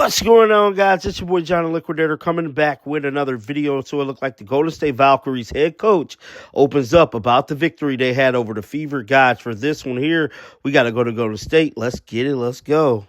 What's going on, guys? It's your boy John the Liquidator coming back with another video. So it looked like the Golden State Valkyries head coach opens up about the victory they had over the Fever. Guys, for this one here, we got to go to Golden State. Let's get it. Let's go.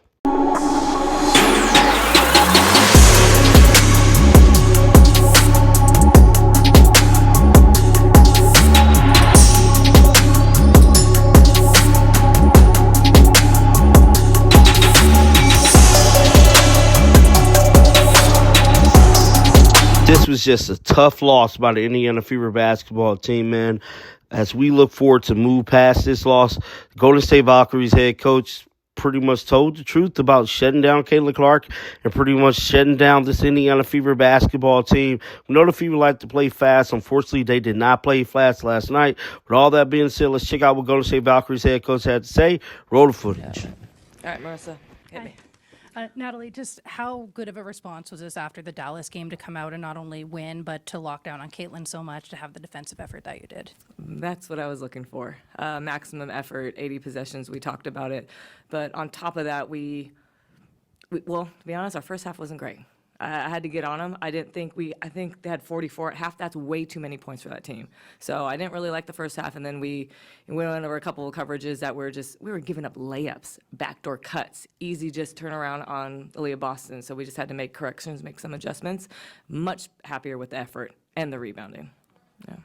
This was just a tough loss by the Indiana Fever basketball team, man. As we look forward to move past this loss, Golden State Valkyries head coach pretty much told the truth about shutting down Caitlin Clark and pretty much shutting down this Indiana Fever basketball team. We know the Fever like to play fast. Unfortunately, they did not play fast last night. With all that being said, let's check out what Golden State Valkyries head coach had to say. Roll the footage. All right, Marissa, hit me. Natalie, just how good of a response was this after the Dallas game to come out and not only win, but to lock down on Caitlin so much to have the defensive effort that you did? That's what I was looking for. Maximum effort, 80 possessions. We talked about it. But on top of that, well, to be honest, our first half wasn't great. I had to get on them. I think they had 44 at half. That's way too many points for that team. So I didn't really like the first half. And then we went over a couple of coverages that we were giving up layups, backdoor cuts, easy just turnaround on Aaliyah Boston. So we just had to make corrections, make some adjustments. Much happier with the effort and the rebounding. Yeah.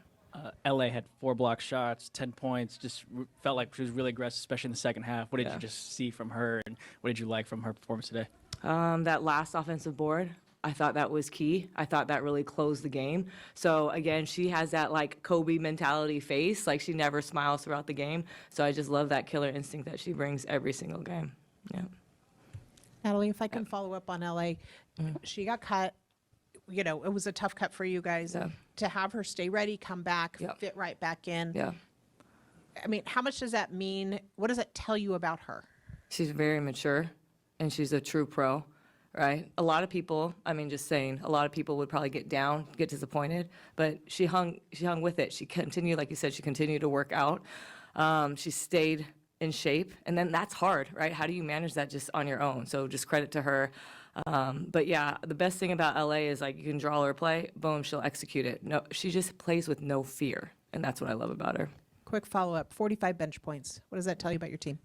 LA had 4 block shots, 10 points, just felt like she was really aggressive, especially in the second half. What did you just see from her, and what did you like from her performance today? That last offensive board, I thought that was key. I thought that really closed the game. So, again, she has that, like, Kobe mentality face. Like, she never smiles throughout the game. So I just love that killer instinct that she brings every single game. Yeah. Natalie, if I can follow up on LA, she got cut. You know, it was a tough cut for you guys. Yeah. To have her stay ready, come back, fit right back in. Yeah. I mean, how much does that mean? What does that tell you about her? She's very mature, and she's a true pro, right? A lot of people, a lot of people would probably get down, get disappointed, but she hung with it. She continued, like you said, she continued to work out. She stayed in shape, and then that's hard, right? How do you manage that just on your own? So just credit to her. But yeah, the best thing about LA is, like, you can draw her play, boom, she'll execute it. No, she just plays with no fear, and that's what I love about her. Quick follow-up, 45 bench points. What does that tell you about your team?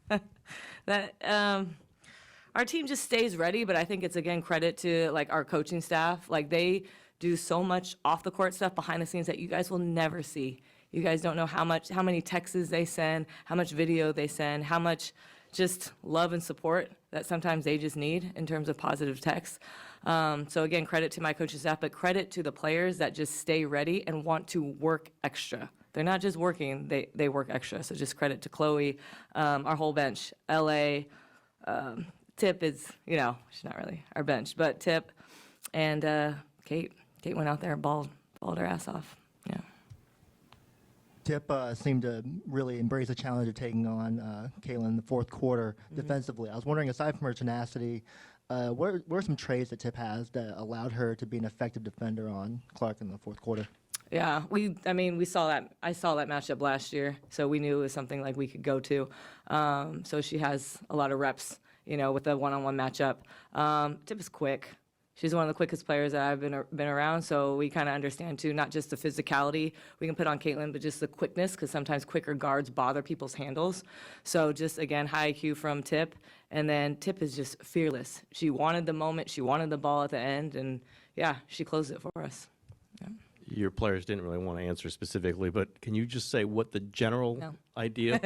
Our team just stays ready, but I think it's, again, credit to, like, our coaching staff. Like, they do so much off-the-court stuff behind the scenes that you guys will never see. You guys don't know how many texts they send, how much video they send, how much just love and support that sometimes they just need in terms of positive texts. So, again, credit to my coaching staff, but credit to the players that just stay ready and want to work extra. They're not just working, they work extra. So just credit to Chloe, our whole bench, LA, Tip is, she's not really our bench, but Tip and Kate. Kate went out there and balled her ass off. Yeah. Tip seemed to really embrace the challenge of taking on Caitlin in the fourth quarter defensively. I was wondering, aside from her tenacity, what are some traits that Tip has that allowed her to be an effective defender on Clark in the fourth quarter? Yeah, we saw that. I saw that matchup last year, so we knew it was something like we could go to. So she has a lot of reps, with the one-on-one matchup. Tip is quick. She's one of the quickest players that I've been around, so we kind of understand, too, not just the physicality we can put on Caitlin, but just the quickness, because sometimes quicker guards bother people's handles. So just, again, high IQ from Tip, and then Tip is just fearless. She wanted the moment. She wanted the ball at the end, and, yeah, she closed it for us. Yeah. Your players didn't really want to answer specifically, but can you just say what the general idea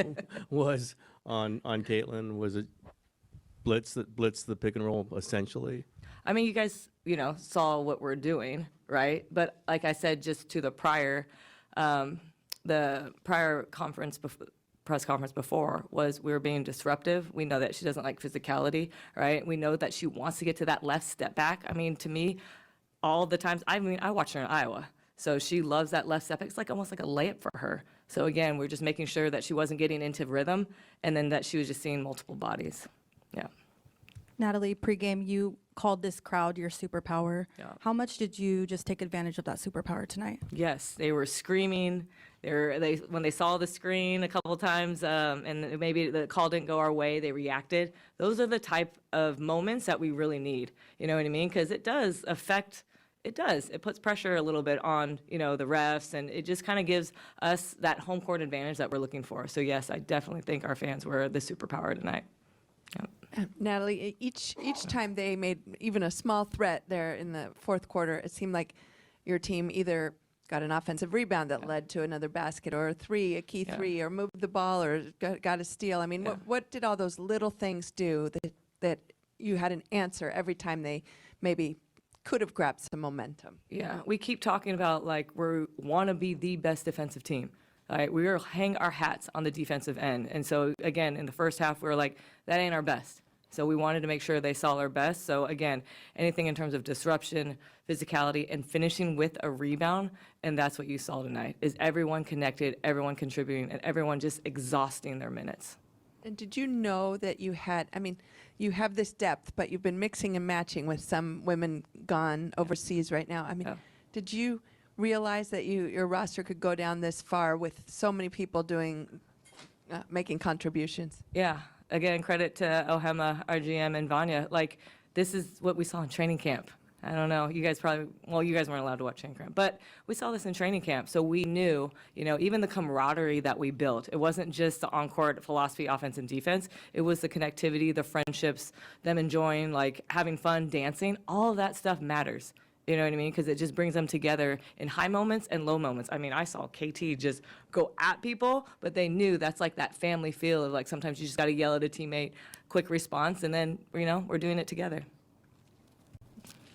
was on Caitlin? Was it blitz the pick and roll essentially? You guys, saw what we're doing, right? But like I said, just to the prior press conference before was we were being disruptive. We know that she doesn't like physicality, right? We know that she wants to get to that left step back. To me, all the times, I watched her in Iowa. So she loves that left step. It's almost like a layup for her. So again, we're just making sure that she wasn't getting into rhythm and then that she was just seeing multiple bodies. Yeah. Natalie, pregame, you called this crowd your superpower. Yeah. How much did you just take advantage of that superpower tonight? Yes, they were screaming. When they saw the screen a couple times, and maybe the call didn't go our way, they reacted. Those are the type of moments that we really need. You know what I mean? Because it does affect. It does. It puts pressure a little bit on, the refs, and it just kind of gives us that home court advantage that we're looking for. So yes, I definitely think our fans were the superpower tonight. Yep. Natalie, each time they made even a small threat there in the fourth quarter, it seemed like your team either got an offensive rebound that led to another basket, or a key three, or moved the ball, or got a steal. I mean, what did all those little things do that you had an answer every time they maybe could have grabbed some momentum? Yeah, we keep talking about we want to be the best defensive team. Right? We hang our hats on the defensive end. And so, again, in the first half, we were like, that ain't our best. So we wanted to make sure they saw our best. So, again, anything in terms of disruption, physicality, and finishing with a rebound, and that's what you saw tonight, is everyone connected, everyone contributing, and everyone just exhausting their minutes. And did you know that you have this depth, but you've been mixing and matching with some women gone overseas right now? Did you realize that your roster could go down this far with so many people making contributions? Yeah. Again, credit to Ohema, our GM, and Vanya. This is what we saw in training camp. I don't know. You guys weren't allowed to watch training camp, but we saw this in training camp. So we knew, even the camaraderie that we built, it wasn't just the on-court philosophy, offense and defense. It was the connectivity, the friendships, them enjoying, having fun, dancing. All of that stuff matters. You know what I mean? Because it just brings them together in high moments and low moments. I mean, I saw KT just go at people, but they knew that's that family feel of sometimes you just got to yell at a teammate, quick response, and then, we're doing it together.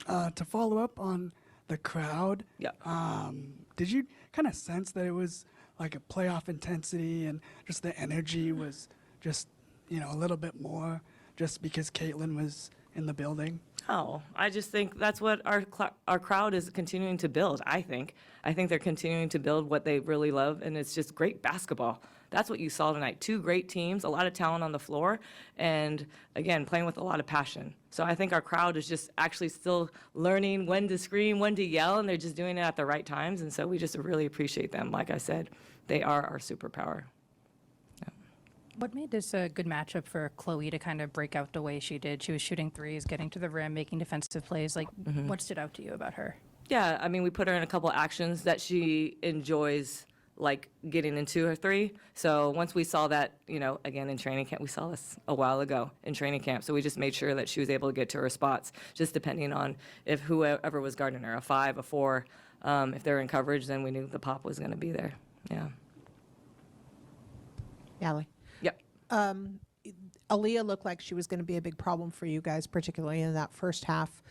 To follow up on the crowd, did you kind of sense that it was like a playoff intensity and just the energy was just, a little bit more just because Caitlin was in the building? Oh, I just think that's what our crowd is continuing to build, I think. I think they're continuing to build what they really love, and it's just great basketball. That's what you saw tonight. Two great teams, a lot of talent on the floor, and, again, playing with a lot of passion. So I think our crowd is just actually still learning when to scream, when to yell, and they're just doing it at the right times, and so we just really appreciate them. Like I said, they are our superpower. What made this a good matchup for Chloe to kind of break out the way she did? She was shooting threes, getting to the rim, making defensive plays. What stood out to you about her? Yeah, I mean, we put her in a couple actions that she enjoys, getting into her three. So once we saw that, again, in training camp, we saw this a while ago in training camp. So we just made sure that she was able to get to her spots, just depending on if whoever was guarding her, a 5, a 4. If they're in coverage, then we knew the pop was going to be there. Yeah. Natalie. Yep. Aaliyah looked like she was going to be a big problem for you guys, particularly in that first half,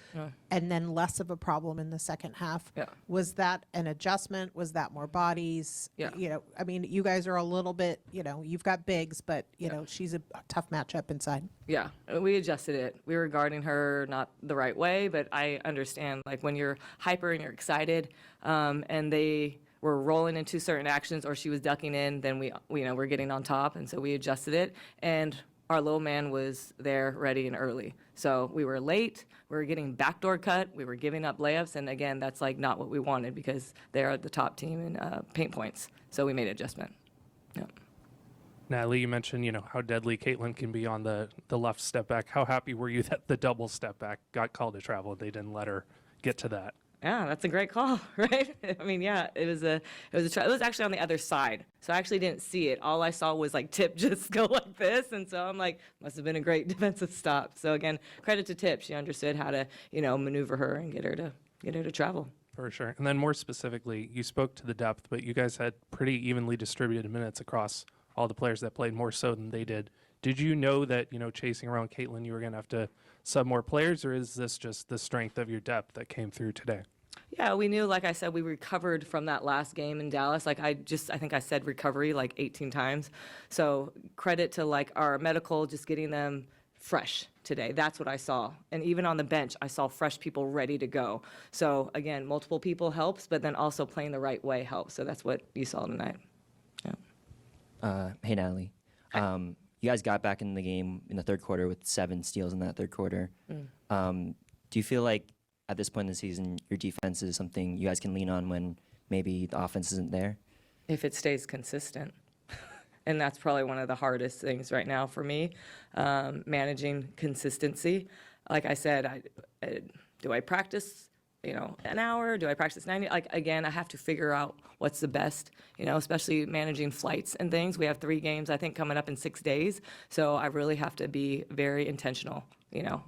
and then less of a problem in the second half. Yeah. Was that an adjustment? Was that more bodies? Yeah. I mean, you guys are a little bit, you've got bigs, but, she's a tough matchup inside. Yeah, we adjusted it. We were guarding her not the right way, but I understand, when you're hyper and you're excited, and they were rolling into certain actions or she was ducking in, then we're getting on top, and so we adjusted it. And our low man was there ready and early. So we were late, we were getting backdoor cut, we were giving up layups, and again, that's not what we wanted because they're the top team in paint points. So we made an adjustment. Yeah. Natalie, you mentioned, how deadly Caitlin can be on the left step back. How happy were you that the double step back got called to travel? They didn't let her get to that. Yeah, that's a great call, right? I mean, yeah, it was actually on the other side, so I actually didn't see it. All I saw was Tip just go like this, and so I'm like, must have been a great defensive stop. So again, credit to Tip. She understood how to, maneuver her and get her to travel. For sure. And then more specifically, you spoke to the depth, but you guys had pretty evenly distributed minutes across all the players that played more so than they did. Did you know that, chasing around Caitlin, you were going to have to sub more players, or is this just the strength of your depth that came through today? Yeah, we knew, like I said, we recovered from that last game in Dallas. I think I said recovery 18 times. So credit to our medical, just getting them fresh today. That's what I saw. And even on the bench, I saw fresh people ready to go. So again, multiple people helps, but then also playing the right way helps. So that's what you saw tonight. Yeah. Hey, Natalie. You guys got back in the game in the third quarter with 7 steals in that third quarter. Do you feel like at this point in the season, your defense is something you guys can lean on when maybe the offense isn't there? if it stays consistent. And that's probably one of the hardest things right now for me, managing consistency. Like I said, do I practice, an hour? Do I practice 90? Like, again, I have to figure out what's the best, especially managing flights and things. We have 3 games, I think, coming up in 6 days. So I really have to be very intentional, Yep.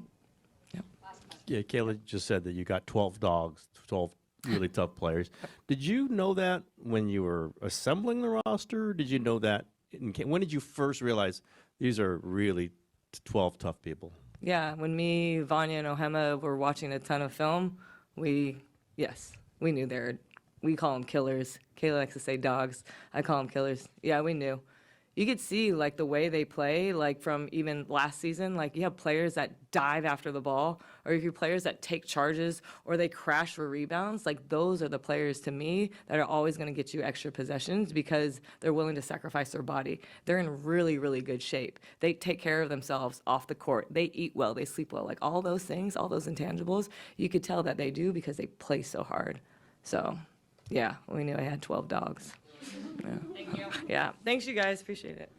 Yeah, Kayla just said that you got 12 dogs, 12 really tough players. Did you know that when you were assembling the roster? Did you know that? When did you first realize these are really 12 tough people? Yeah, when me, Vanya, and Ohema were watching a ton of film, we knew we call them killers. Kayla likes to say dogs. I call them killers. Yeah, we knew. You could see, like, the way they play, like, from even last season, like, you have players that dive after the ball, or you have players that take charges, or they crash for rebounds. Like, those are the players, to me, that are always going to get you extra possessions because they're willing to sacrifice their body. They're in really, really good shape. They take care of themselves off the court. They eat well. They sleep well. Like, all those things, all those intangibles, you could tell that they do because they play so hard. So, yeah, we knew I had 12 dogs. Yeah. Thank you. Yeah. Thanks, you guys. Appreciate it.